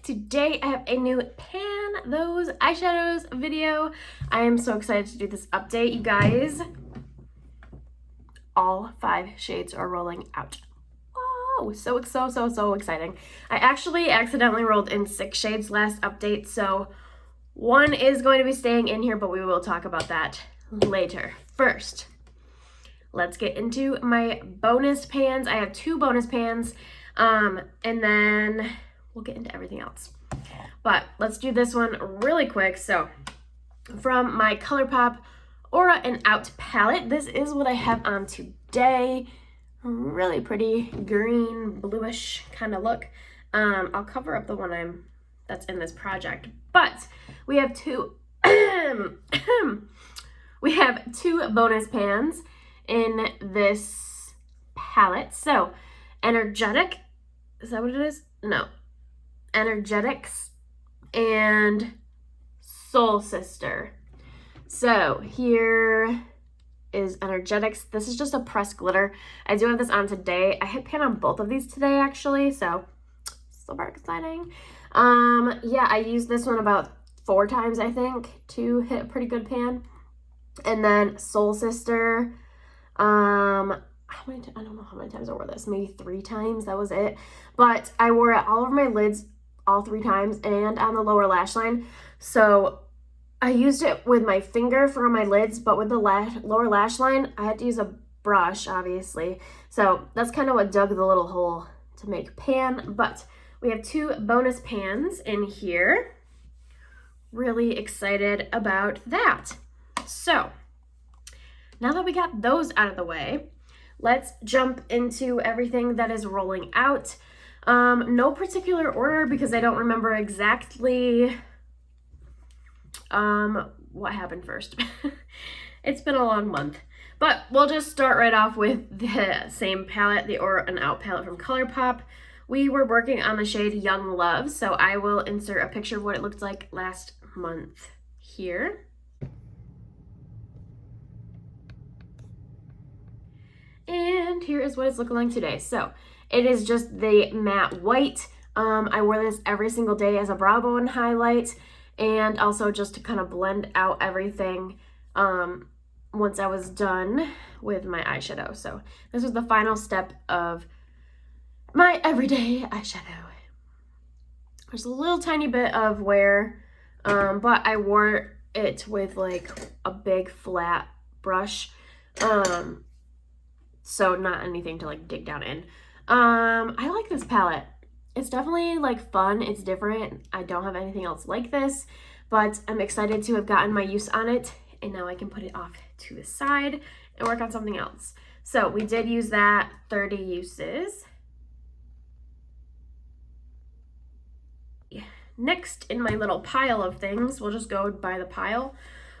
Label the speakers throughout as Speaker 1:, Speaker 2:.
Speaker 1: Today I have a new pan those eyeshadows video. I am so excited to do this update, you guys. All 5 shades are rolling out. Wow, so exciting. I actually accidentally rolled in 6 shades last update, so 1 is going to be staying in here, but we will talk about that later. First, let's get into my bonus pans. I have 2 bonus pans, and then we'll get into everything else. But let's do this one really quick. So from my ColourPop Aura and Out palette, this is what I have on today. Really pretty green, bluish kind of look. I'll cover up the one that's in this project. But we have 2 we have 2 bonus pans in this palette. So Energetic, is that what it is? No. Energetics and Soul Sister. So here is Energetics. This is just a pressed glitter. I do have this on today. I hit pan on both of these today actually, so super exciting. Yeah, I used this one about 4 times I think to hit a pretty good pan. And then Soul Sister, I don't know how many times I wore this, maybe 3 times, that was it. But I wore it all over my lids all 3 times and on the lower lash line. So I used it with my finger for my lids, but with the lower lash line, I had to use a brush, obviously. So that's kind of what dug the little hole to make pan. But we have 2 bonus pans in here. Really excited about that. So now that we got those out of the way, let's jump into everything that is rolling out. No particular order because I don't remember exactly what happened first. It's been a long month. But we'll just start right off with the same palette, the Aura and Out palette from ColourPop. We were working on the shade Young Love, so I will insert a picture of what it looked like last month here. And here is what it's looking like today. So it is just the matte white. I wore this every single day as a brow bone highlight and also just to kind of blend out everything once I was done with my eyeshadow. So this was the final step of my everyday eyeshadow. There's a little tiny bit of wear, but I wore it with like a big flat brush. So not anything to like dig down in. I like this palette. It's definitely like fun. It's different. I don't have anything else like this, but I'm excited to have gotten my use on it. And now I can put it off to the side and work on something else. So we did use that 30 uses. Next in my little pile of things, we'll just go by the pile.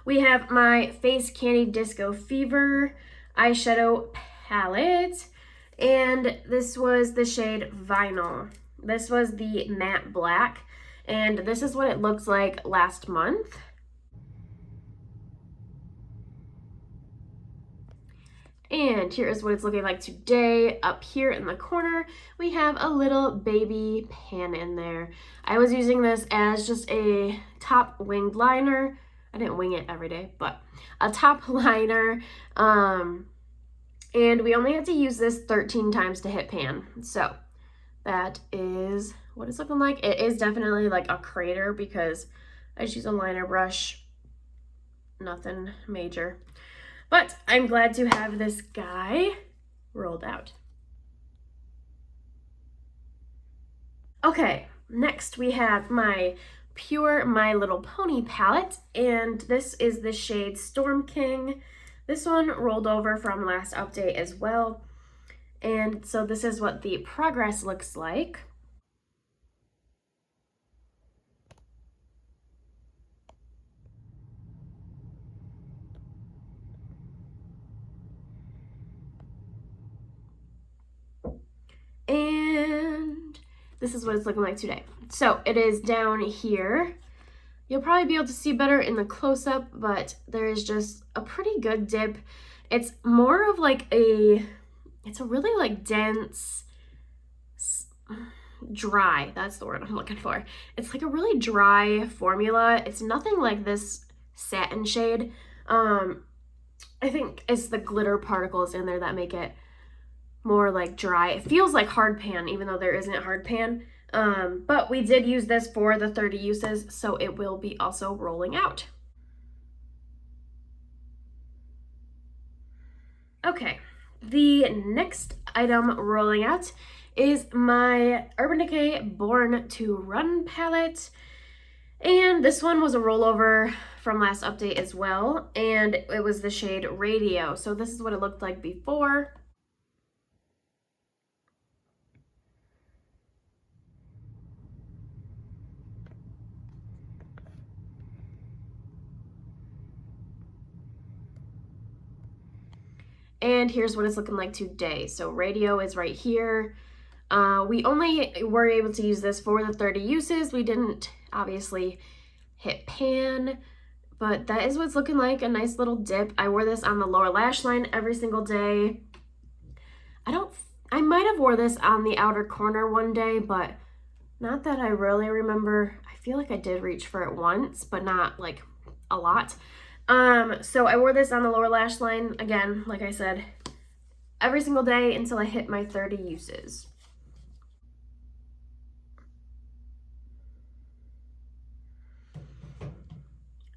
Speaker 1: We have my Face Candy Disco Fever eyeshadow palette, and this was the shade Vinyl. This was the matte black, and this is what it looked like last month. And here is what it's looking like today. Up here in the corner, we have a little baby pan in there. I was using this as just a top winged liner. I didn't wing it every day, but a top liner. And we only had to use this 13 times to hit pan. So that is what it's looking like. It is definitely like a crater because I just use a liner brush. Nothing major. But I'm glad to have this guy rolled out. Okay, next we have my Pure My Little Pony palette, and this is the shade Storm King. This one rolled over from last update as well. And so this is what the progress looks like. And this is what it's looking like today. So it is down here. You'll probably be able to see better in the close-up, but there is just a pretty good dip. It's more of like it's a really like dense, dry. That's the word I'm looking for. It's like a really dry formula. It's nothing like this satin shade. I think it's the glitter particles in there that make it more like dry. It feels like hard pan, even though there isn't hard pan. But we did use this for the 30 uses, so it will be also rolling out. Okay, the next item rolling out is my Urban Decay Born to Run palette. And this one was a rollover from last update as well, and it was the shade Radio. So this is what it looked like before. And here's what it's looking like today. So Radio is right here. We only were able to use this for the 30 uses. We didn't obviously hit pan, but that is what it's looking like, a nice little dip. I wore this on the lower lash line every single day. I might have wore this on the outer corner one day, but not that I really remember. I feel like I did reach for it once, but not like a lot. So I wore this on the lower lash line, again, like I said, every single day until I hit my 30 uses.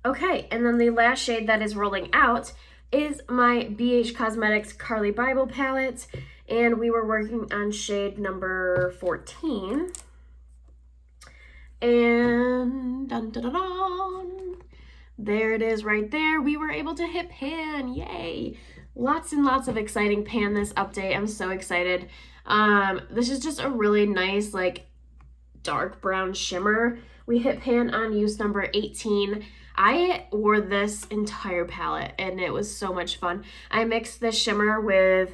Speaker 1: Okay, and then the last shade that is rolling out is my BH Cosmetics Carly Bible palette, and we were working on shade number 14. And dun, dun, dun, dun. There it is right there. We were able to hit pan, yay. Lots and lots of exciting pan this update. I'm so excited. This is just a really nice, like, dark brown shimmer. We hit pan on use number 18. I wore this entire palette and it was so much fun. I mixed this shimmer with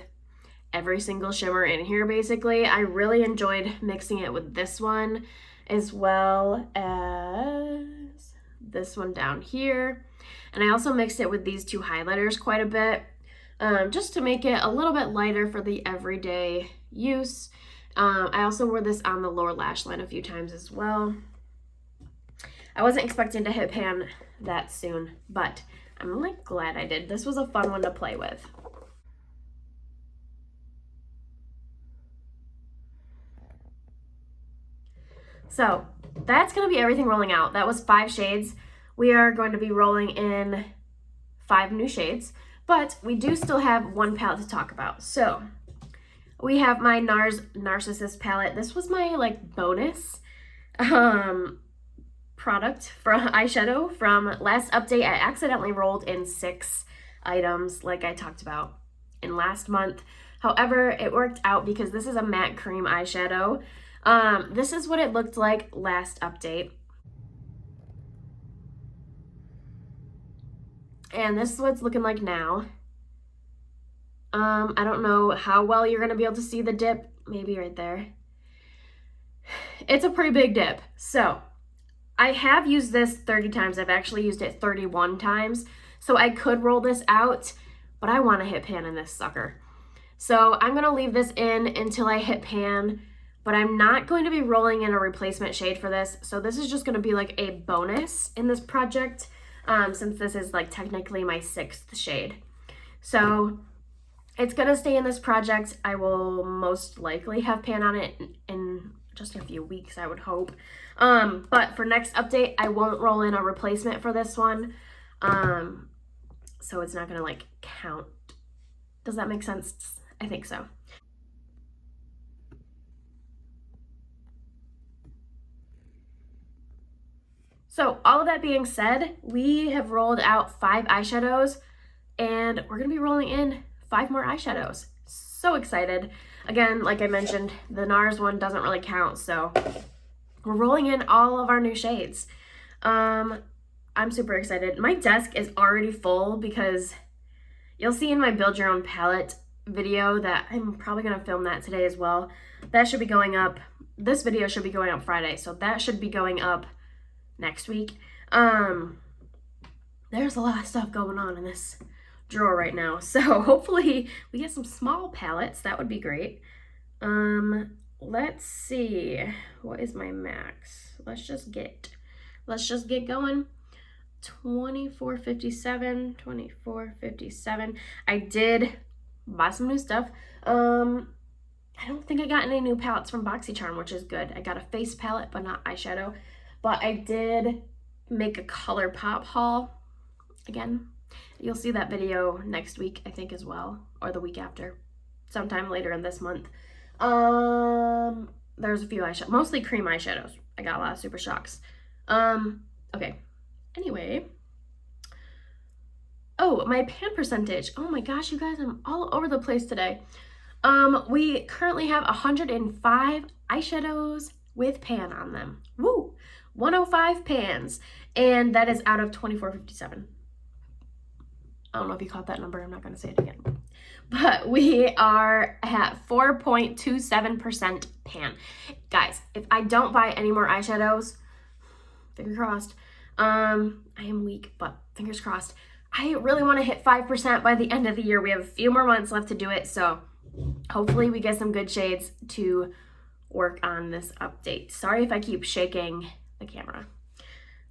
Speaker 1: every single shimmer in here basically. I really enjoyed mixing it with this one as well as this one down here. And I also mixed it with these two highlighters quite a bit, just to make it a little bit lighter for the everyday use. I also wore this on the lower lash line a few times as well. I wasn't expecting to hit pan that soon, but I'm like glad I did. This was a fun one to play with. So that's going to be everything rolling out. That was 5 shades. We are going to be rolling in 5 new shades, but we do still have one palette to talk about. So we have my Nars Narcissus palette. This was my like bonus product from eyeshadow from last update. I accidentally rolled in 6 items like I talked about in last month. However, it worked out because this is a matte cream eyeshadow. This is what it looked like last update. And this is what it's looking like now. I don't know how well you're gonna be able to see the dip, maybe right there. It's a pretty big dip. So I have used this 30 times. I've actually used it 31 times. So I could roll this out, but I wanna hit pan in this sucker. So I'm gonna leave this in until I hit pan, but I'm not going to be rolling in a replacement shade for this. So this is just gonna be like a bonus in this project, since this is like technically my 6th shade. So it's gonna stay in this project. I will most likely have pan on it in just a few weeks, I would hope. But for next update, I won't roll in a replacement for this one. So it's not gonna like count. Does that make sense? I think so. So all of that being said, we have rolled out 5 eyeshadows and we're gonna be rolling in 5 more eyeshadows. So excited. Again, like I mentioned, the Nars one doesn't really count, so we're rolling in all of our new shades. I'm super excited. My desk is already full because you'll see in my build your own palette video that I'm probably gonna film that today as well. That should be going up. This video should be going up Friday, so that should be going up next week. There's a lot of stuff going on in this drawer right now, so hopefully we get some small palettes. That would be great. let's see. What is my max? Let's just get going. 24.57, 24.57. I did buy some new stuff. I don't think I got any new palettes from BoxyCharm, which is good. I got a face palette, but not eyeshadow. But I did make a ColourPop haul. Again, you'll see that video next week, I think, as well, or the week after, sometime later in this month. There's a few eyeshadows, mostly cream eyeshadows. I got a lot of Super Shocks. Okay. Anyway. Oh, my pan percentage. Oh my gosh, you guys, I'm all over the place today. We currently have 105 eyeshadows with pan on them. Woo! 105 pans, and that is out of 24.57. I don't know if you caught that number. I'm not going to say it again. But we are at 4.27% pan. Guys, if I don't buy any more eyeshadows, fingers crossed, I am weak, but fingers crossed, I really want to hit 5% by the end of the year. We have a few more months left to do it, so hopefully we get some good shades to work on this update. Sorry if I keep shaking the camera.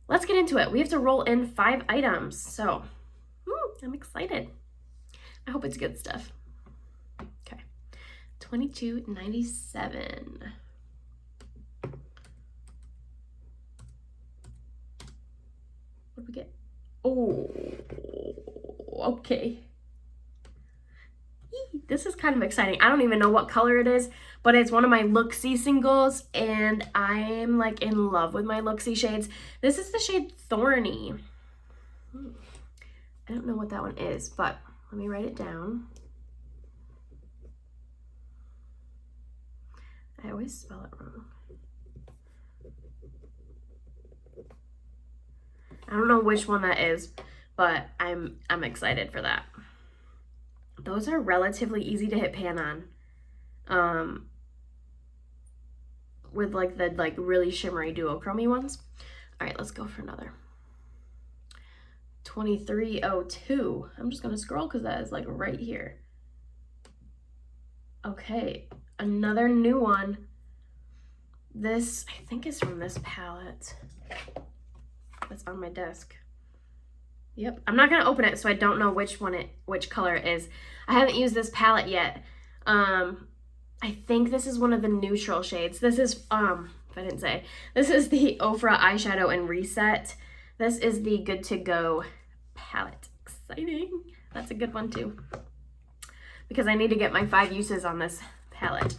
Speaker 1: Let's get into it. We have to roll in 5 items, so I'm excited. I hope it's good stuff. Okay, $22.97. What did we get? Oh, okay. This is kind of exciting. I don't even know what color it is, but it's one of my Look-See singles, and I'm like in love with my Look-See shades. This is the shade Thorny. I don't know what that one is, but let me write it down. I always spell it wrong. I don't know which one that is, but I'm excited for that. Those are relatively easy to hit pan on. With like the really shimmery duochromy ones. All right, let's go for another. 23.02. I'm just gonna scroll because that is like right here. Okay, another new one. This, I think, is from this palette that's on my desk. Yep, I'm not gonna open it, so I don't know which color it is. I haven't used this palette yet. I think this is one of the neutral shades. This is, if I didn't say, this is the Ofra eyeshadow in Reset. This is the Good to Go palette. Exciting. That's a good one too, because I need to get my 5 uses on this palette.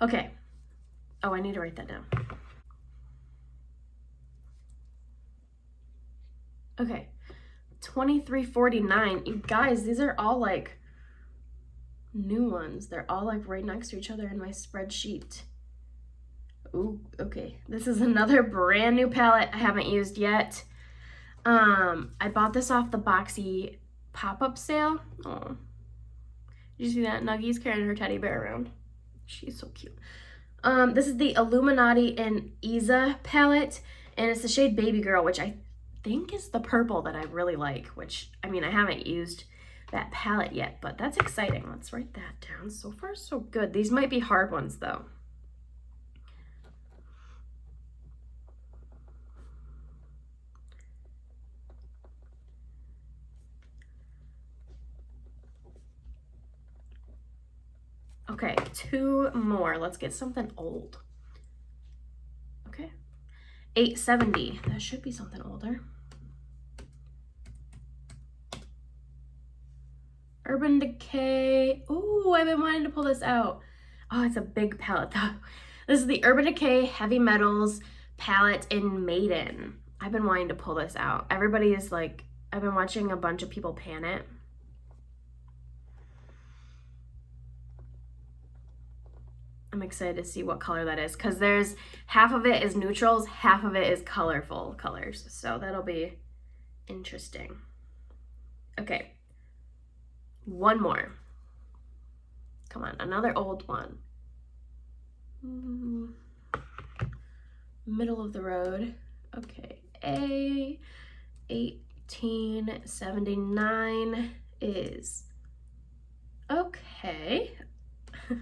Speaker 1: Okay. Oh, I need to write that down. Okay. 23.49. You guys, these are all like new ones. They're all like right next to each other in my spreadsheet. Ooh, okay. This is another brand new palette I haven't used yet. I bought this off the Boxy pop-up sale. Oh, did you see that? Nuggy's carrying her teddy bear around. She's so cute. This is the Illuminati and Isa palette, and it's the shade Baby Girl, which I think is the purple that I really like, which, I mean, I haven't used that palette yet, but that's exciting. Let's write that down. So far, so good. These might be hard ones, though. Okay, 2 more. Let's get something old. Okay. 870. That should be something older. Urban Decay. Ooh, I've been wanting to pull this out. Oh, it's a big palette though. This is the Urban Decay Heavy Metals palette in Maiden. I've been wanting to pull this out. Everybody is like, I've been watching a bunch of people pan it. I'm excited to see what color that is, because there's half of it is neutrals, half of it is colorful colors. So that'll be interesting. Okay. 1 more. Come on, another old one. Middle of the road. Okay, A1879 is okay. I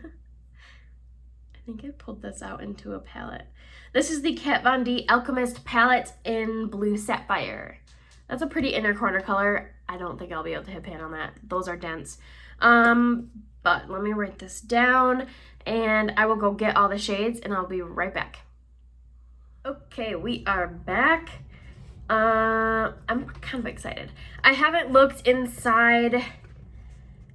Speaker 1: think I pulled this out into a palette. This is the Kat Von D Alchemist palette in Blue Sapphire. That's a pretty inner corner color. I don't think I'll be able to hit pan on that. Those are dense. But let me write this down and I will go get all the shades and I'll be right back. Okay, we are back. I'm kind of excited. I haven't looked inside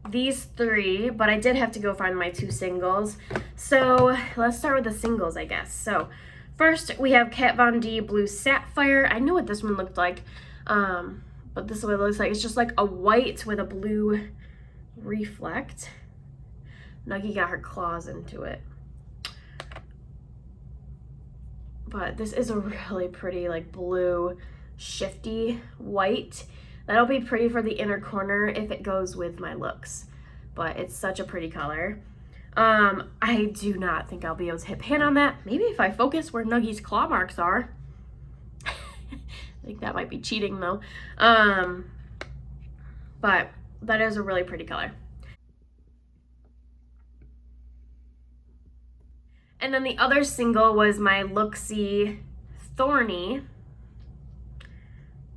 Speaker 1: these three, but I did have to go find my two singles. So let's start with the singles, I guess. So first we have Kat Von D Blue Sapphire. I know what this one looked like. But this is what it looks like. It's just like a white with a blue reflect. Nuggie got her claws into it. But this is a really pretty like blue shifty white. That'll be pretty for the inner corner if it goes with my looks. But it's such a pretty color. I do not think I'll be able to hit pan on that. Maybe if I focus where Nuggie's claw marks are. I think that might be cheating though. But that is a really pretty color. And then the other single was my Looksy Thorny.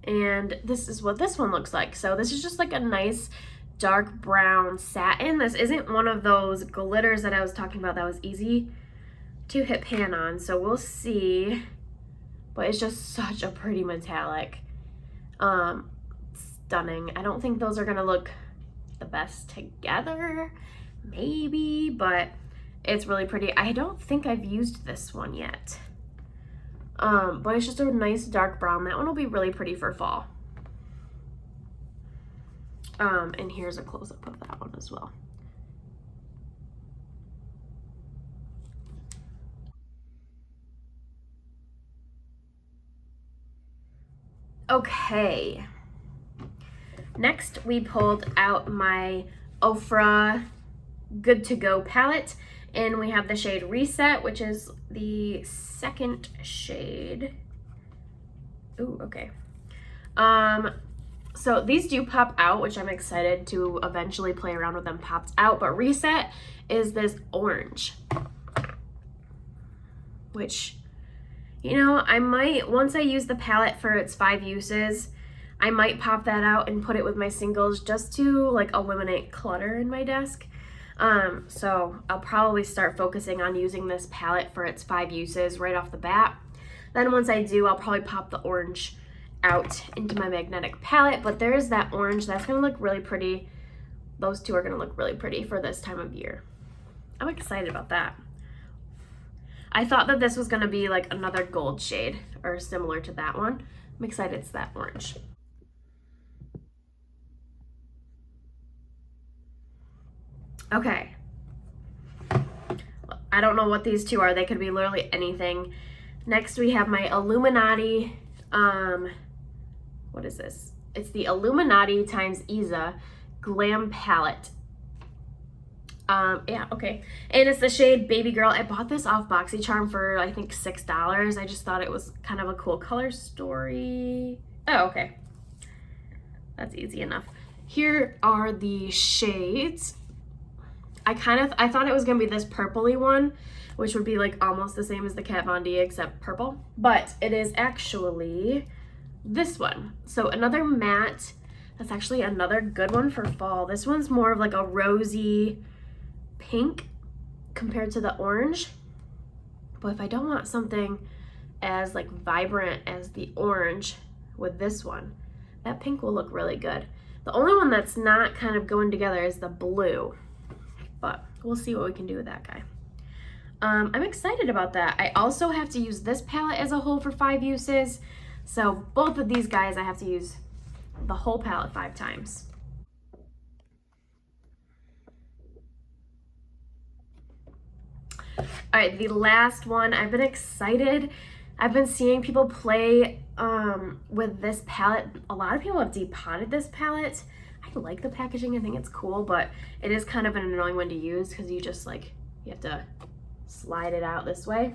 Speaker 1: And this is what this one looks like. So this is just like a nice dark brown satin. This isn't one of those glitters that I was talking about that was easy to hit pan on. So we'll see. But it's just such a pretty metallic. Stunning. I don't think those are gonna look the best together. Maybe, but it's really pretty. I don't think I've used this one yet. But it's just a nice dark brown. That one will be really pretty for fall. And here's a close-up of that one as well. Okay. Next, we pulled out my Ofra Good To Go palette. And we have the shade Reset, which is the second shade. Ooh, okay. So these do pop out, which I'm excited to eventually play around with them popped out. But Reset is this orange, which, you know, I might, once I use the palette for its 5 uses, I might pop that out and put it with my singles just to like eliminate clutter in my desk. So I'll probably start focusing on using this palette for its 5 uses right off the bat. Then once I do, I'll probably pop the orange out into my magnetic palette, but there's that orange. That's gonna look really pretty. Those two are gonna look really pretty for this time of year. I'm excited about that. I thought that this was gonna be like another gold shade or similar to that one. I'm excited it's that orange. Okay. I don't know what these two are. They could be literally anything. Next we have my Illuminati, what is this? It's the Illuminati times Isa Glam Palette. Yeah, okay. And it's the shade Baby Girl. I bought this off BoxyCharm for I think $6. I just thought it was kind of a cool color story. Oh, okay. That's easy enough. Here are the shades. I thought it was gonna be this purpley one, which would be like almost the same as the Kat Von D except purple, but it is actually this one. So another matte. That's actually another good one for fall. This one's more of like a rosy pink compared to the orange. But if I don't want something as like vibrant as the orange with this one, that pink will look really good. The only one that's not kind of going together is the blue. But we'll see what we can do with that guy. I'm excited about that. I also have to use this palette as a whole for 5 uses. So both of these guys, I have to use the whole palette 5 times. All right, the last one, I've been excited. I've been seeing people play with this palette. A lot of people have depotted this palette. I like the packaging, I think it's cool, but it is kind of an annoying one to use because you just like, you have to slide it out this way.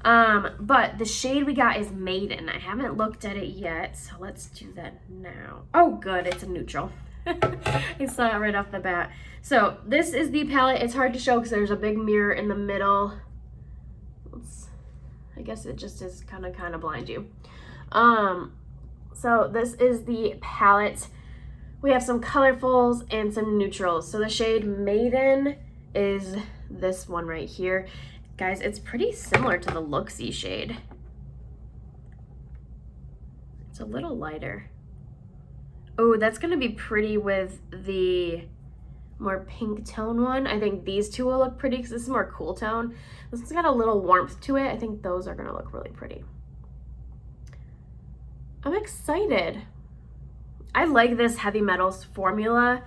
Speaker 1: But the shade we got is Maiden. I haven't looked at it yet, so let's do that now. Oh good, it's a neutral. I saw it right off the bat. So this is the palette. It's hard to show because there's a big mirror in the middle I guess it just is kind of blind you. So this is the palette. We have some colorfuls and some neutrals. So the shade Maiden is this one right here. Guys, it's pretty similar to the Looksy shade. It's a little lighter. Oh, that's gonna be pretty with the more pink tone one. I think these two will look pretty because this is more cool tone. This one's got a little warmth to it. I think those are gonna look really pretty. I'm excited. I like this Heavy Metals formula.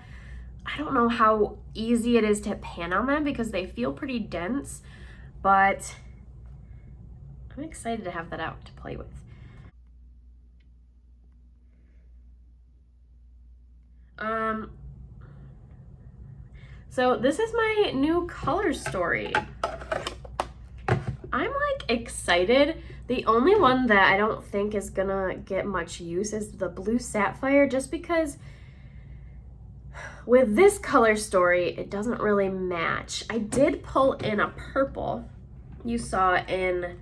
Speaker 1: I don't know how easy it is to pan on them because they feel pretty dense, but I'm excited to have that out to play with. So this is my new color story. I'm like excited. The only one that I don't think is gonna get much use is the blue sapphire, just because with this color story, it doesn't really match. I did pull in a purple. You saw in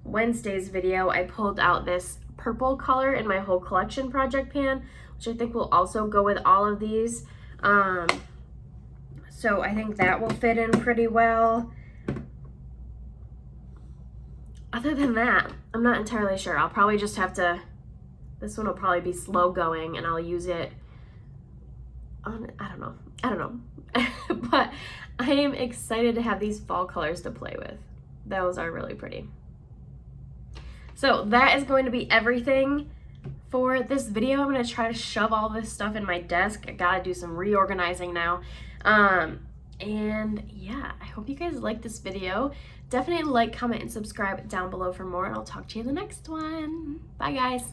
Speaker 1: Wednesday's video, I pulled out this purple color in my whole collection project pan, which I think will also go with all of these. So I think that will fit in pretty well. Other than that, I'm not entirely sure. I'll probably just have to, this one will probably be slow going and I'll use it on, I don't know. But I am excited to have these fall colors to play with. Those are really pretty. So that is going to be everything for this video. I'm going to try to shove all this stuff in my desk. I got to do some reorganizing now. And yeah, I hope you guys like this video. Definitely like, comment, and subscribe down below for more, and I'll talk to you in the next one. Bye, guys.